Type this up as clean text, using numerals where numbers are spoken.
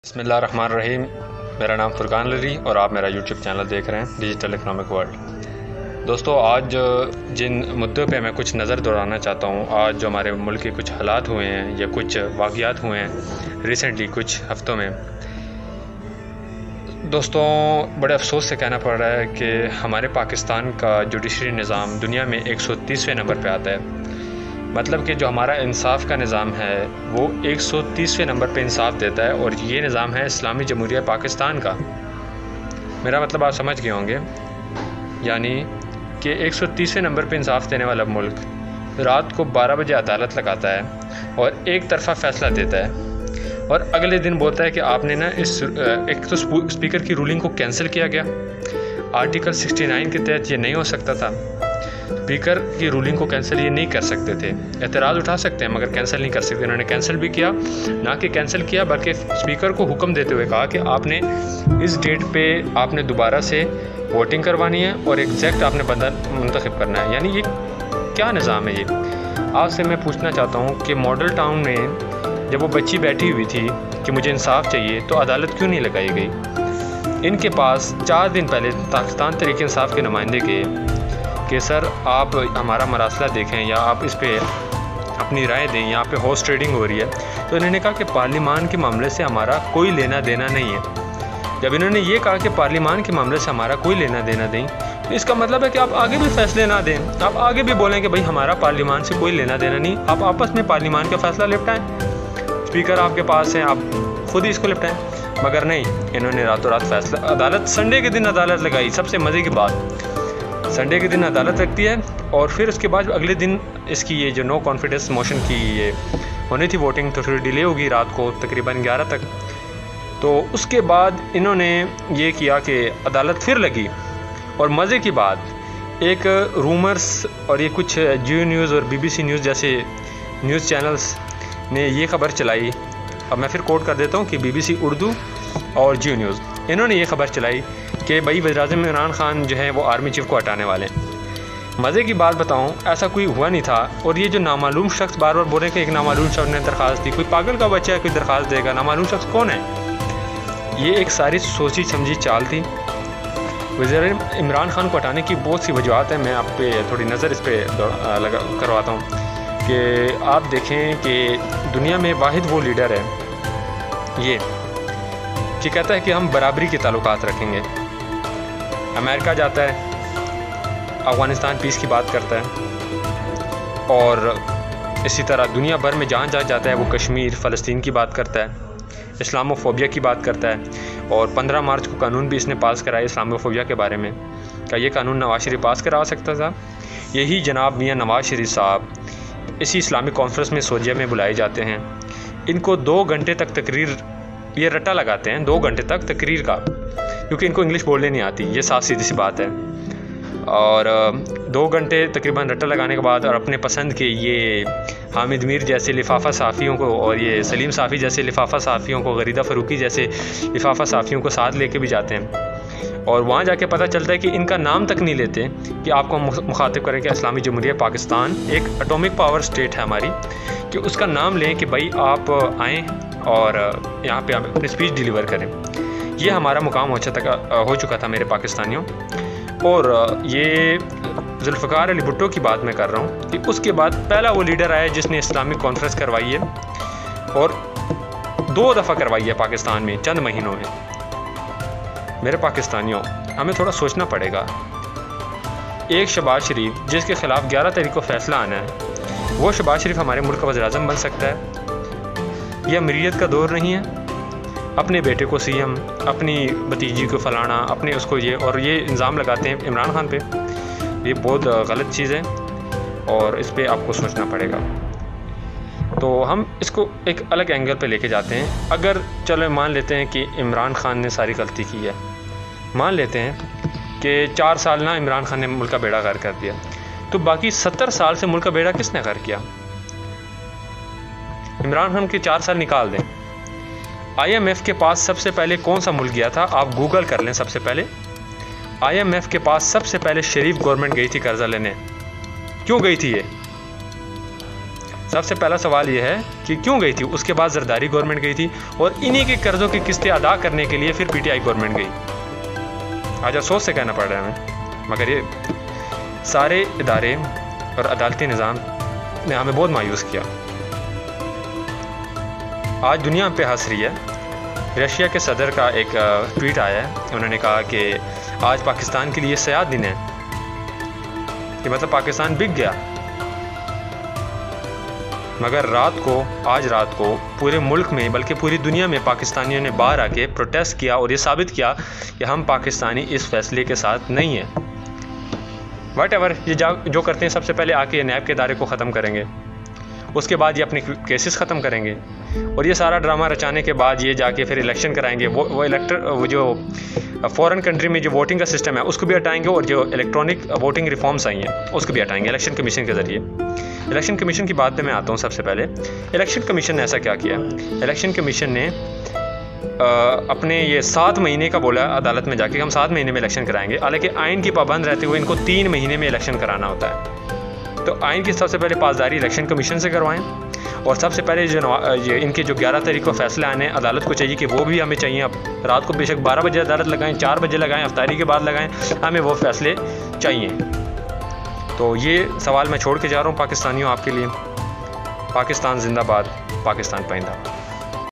बिस्मिल्लाहिर्रहमानिर्रहीम। मेरा नाम फुरकान लरी और आप मेरा यूट्यूब चैनल देख रहे हैं डिजिटल इकनॉमिक वर्ल्ड। दोस्तों, आज जिन मुद्दों पे मैं कुछ नज़र दौड़ाना चाहता हूँ, आज जो हमारे मुल्क के कुछ हालात हुए हैं या कुछ वाक़यात हुए हैं रिसेंटली कुछ हफ़्तों में, दोस्तों बड़े अफसोस से कहना पड़ रहा है कि हमारे पाकिस्तान का जुडिशरी निज़ाम दुनिया में 130वें नंबर पे आता है। मतलब कि जो हमारा इंसाफ का निज़ाम है वो 130वें नंबर पे इंसाफ देता है, और ये निज़ाम है इस्लामी जमहूरिया पाकिस्तान का। मेरा मतलब आप समझ गए होंगे, यानी कि 130वें नंबर पे इंसाफ देने वाला मुल्क रात को 12 बजे अदालत लगाता है और एक तरफ़ा फ़ैसला देता है, और अगले दिन बोलता है कि आपने ना एक तो स्पीकर की रूलिंग को कैंसिल किया गया। आर्टिकल 69 के तहत ये नहीं हो सकता था। स्पीकर की रूलिंग को कैंसिल ये नहीं कर सकते थे। एतराज़ उठा सकते हैं मगर कैंसिल नहीं कर सकते। उन्होंने कैंसिल भी किया, ना कि कैंसिल किया बल्कि स्पीकर को हुक्म देते हुए कहा कि आपने इस डेट पे आपने दोबारा से वोटिंग करवानी है और एग्जैक्ट आपने बंदा मुंतखब करना है। यानी ये क्या निज़ाम है ये? आपसे मैं पूछना चाहता हूँ कि मॉडल टाउन में जब वो बच्ची बैठी हुई थी कि मुझे इंसाफ चाहिए, तो अदालत क्यों नहीं लगाई गई? इनके पास 4 दिन पहले पाकिस्तान तहरीक इंसाफ के नुमाइंदे गए कि सर आप हमारा मरासला देखें या आप इस पे अपनी राय दें, यहाँ पे हॉर्स ट्रेडिंग हो रही है। तो इन्होंने कहा कि पार्लिमान के मामले से हमारा कोई लेना देना नहीं है। जब इन्होंने ये कहा कि पार्लिमान के मामले से हमारा कोई लेना देना नहीं, तो इसका मतलब है कि आप आगे भी फैसले ना दें, आप आगे भी बोलें कि भाई हमारा पार्लिमान से कोई लेना देना नहीं, आप आपस में पार्लिमान का फैसला निपटाएँ। स्पीकर आपके पास हैं, आप खुद ही इसको निपटाएँ। मगर नहीं, इन्होंने रातों रात फैसला, अदालत संडे के दिन अदालत लगाई। सबसे मज़े की बात, संडे के दिन अदालत लगती है और फिर उसके बाद अगले दिन इसकी ये जो नो कॉन्फिडेंस मोशन की ये होनी थी वोटिंग, तो फिर डिले होगी रात को तकरीबन 11 तक। तो उसके बाद इन्होंने ये किया कि अदालत फिर लगी, और मज़े की बात, एक रूमर्स और ये कुछ जियो न्यूज़ और BBC न्यूज़ जैसे न्यूज़ चैनल्स ने ये खबर चलाई। अब मैं फिर कोट कर देता हूँ कि BBC उर्दू और जियो न्यूज़, इन्होंने ये खबर चलाई कि भाई वज़ीर-ए-आज़म इमरान खान जो है वो आर्मी चीफ को हटाने वाले हैं। मज़े की बात बताऊं, ऐसा कोई हुआ नहीं था। और ये जो नामालूम शख्स बार बार बोल रहे हैं कि एक नामालूम शख्स ने दरख्वास्त दी, कोई पागल का बच्चा है कोई दरख्वास्त देगा? नामालूम शख्स कौन है? ये एक सारी सोची समझी चाल थी। वज़ीर इमरान खान को हटाने की बहुत सी वजूहत है। मैं आप पे थोड़ी नज़र इस पर लगा करवाता हूँ कि आप देखें कि दुनिया में वाहिद वो लीडर है ये कि कहता है कि हम बराबरी के ताल्लुकात रखेंगे। अमेरिका जाता है, अफ़गानिस्तान पीस की बात करता है, और इसी तरह दुनिया भर में जहाँ जहाँ जाता है वो कश्मीर फ़लस्तीन की बात करता है, इस्लामोफोबिया की बात करता है। और 15 मार्च को कानून भी इसने पास कराया इस्लामोफोबिया के बारे में। क्या ये कानून नवाज शरीफ पास करा सकता था? यही जनाब मियाँ नवाज शरीफ साहब इसी इस्लामिक कॉन्फ्रेंस में सोजिया में बुलाए जाते हैं। इनको 2 घंटे तक तकरीर, ये रट्टा लगाते हैं 2 घंटे तक तकरीर का, क्योंकि इनको इंग्लिश बोलने नहीं आती, ये साफ सीधी सी बात है। और 2 घंटे तकरीबन रट्टा लगाने के बाद और अपने पसंद के ये हामिद मीर जैसे लिफाफा साफ़ियों को और ये सलीम साफ़ी जैसे लिफाफा साफ़ियों को, गरीदा फ़रूकी जैसे लिफाफा साफ़ियों को साथ लेके भी जाते हैं। और वहाँ जाके पता चलता है कि इनका नाम तक नहीं लेते कि आपको मुखातिब करें कि इस्लामी जमहूरिया पाकिस्तान एक एटॉमिक पावर स्टेट है हमारी, कि उसका नाम लें कि भाई आप आएँ और यहाँ पे अपनी स्पीच डिलीवर करें। ये हमारा मुकाम हो चुका था मेरे पाकिस्तानियों। और ये जुल्फ़िकार अली भुट्टो की बात मैं कर रहा हूँ कि उसके बाद पहला वो लीडर आया जिसने इस्लामिक कॉन्फ्रेंस करवाई है, और 2 दफ़ा करवाई है पाकिस्तान में चंद महीनों में। मेरे पाकिस्तानियों, हमें थोड़ा सोचना पड़ेगा। एक शहबाज शरीफ जिसके ख़िलाफ़ 11 तारीख को फ़ैसला आना है, वो शहबाज शरीफ हमारे मुल्क का वज़ीर-ए-आज़म बन सकता है? यह अमीरियत का दौर नहीं है? अपने बेटे को CM, अपनी भतीजी को फलाना, अपने उसको ये, और ये इल्ज़ाम लगाते हैं इमरान खान पे। ये बहुत गलत चीज़ है और इस पे आपको सोचना पड़ेगा। तो हम इसको एक अलग एंगल पे लेके जाते हैं। अगर चलो मान लेते हैं कि इमरान खान ने सारी गलती की है, मान लेते हैं कि 4 साल ना इमरान खान ने मुल्क का बेड़ा गर्क कर दिया, तो बाकी 70 साल से मुल्क का बेड़ा किसने गर्क किया? इमरान खान के 4 साल निकाल दें। IMF के पास सबसे पहले कौन सा मुल्क गया था? आप गूगल कर लें। सबसे पहले IMF के पास सबसे पहले शरीफ गवर्नमेंट गई थी कर्जा लेने। क्यों गई थी ये? सबसे पहला सवाल ये है कि क्यों गई थी। उसके बाद जरदारी गवर्नमेंट गई थी और इन्हीं के कर्ज़ों की किस्तें अदा करने के लिए फिर पीटीआई गवर्नमेंट गई। आज अफसोस से कहना पड़ रहा है हमें, मगर ये सारे इदारे और अदालती निज़ाम ने हमें बहुत मायूस किया। आज दुनिया पे हंस रही है। रशिया के सदर का एक ट्वीट आया है, उन्होंने कहा कि आज पाकिस्तान के लिए सयाद दिन है, कि मतलब पाकिस्तान बिक गया। मगर आज रात को पूरे मुल्क में बल्कि पूरी दुनिया में पाकिस्तानियों ने बाहर आके प्रोटेस्ट किया और ये साबित किया कि हम पाकिस्तानी इस फैसले के साथ नहीं हैं। वट एवर ये जो करते हैं, सबसे पहले आके नैब के इदारे को ख़त्म करेंगे, उसके बाद ये अपने केसेस ख़त्म करेंगे और ये सारा ड्रामा रचाने के बाद ये जाके फिर इलेक्शन कराएंगे। वो जो फॉरेन कंट्री में जो वोटिंग का सिस्टम है उसको भी हटाएंगे और जो इलेक्ट्रॉनिक वोटिंग रिफॉर्म्स आई हैं उसको भी हटाएंगे इलेक्शन कमीशन के ज़रिए। इलेक्शन कमीशन की बात पे मैं आता हूँ। सबसे पहले इलेक्शन कमीशन ने ऐसा क्या किया। इलेक्शन कमीशन ने अपने ये 7 महीने का बोला अदालत में जाके, हम 7 महीने में इलेक्शन कराएंगे। हालांकि आइन की पाबंद रहते हुए इनको 3 महीने में इलेक्शन कराना होता है। तो आइन की सबसे पहले पासदारी इलेक्शन कमीशन से करवाएं और सबसे पहले जो इनके जो 11 तारीख को फैसले आने अदालत को चाहिए कि वो भी हमें चाहिए। अब रात को बेशक 12 बजे अदालत लगाएं, 4 बजे लगाएं, अफ्तारी के बाद लगाएं, हमें वो फैसले चाहिए। तो ये सवाल मैं छोड़ के जा रहा हूँ पाकिस्तानियों आपके लिए। पाकिस्तान जिंदाबाद, पाकिस्तान पाइंदाबाद।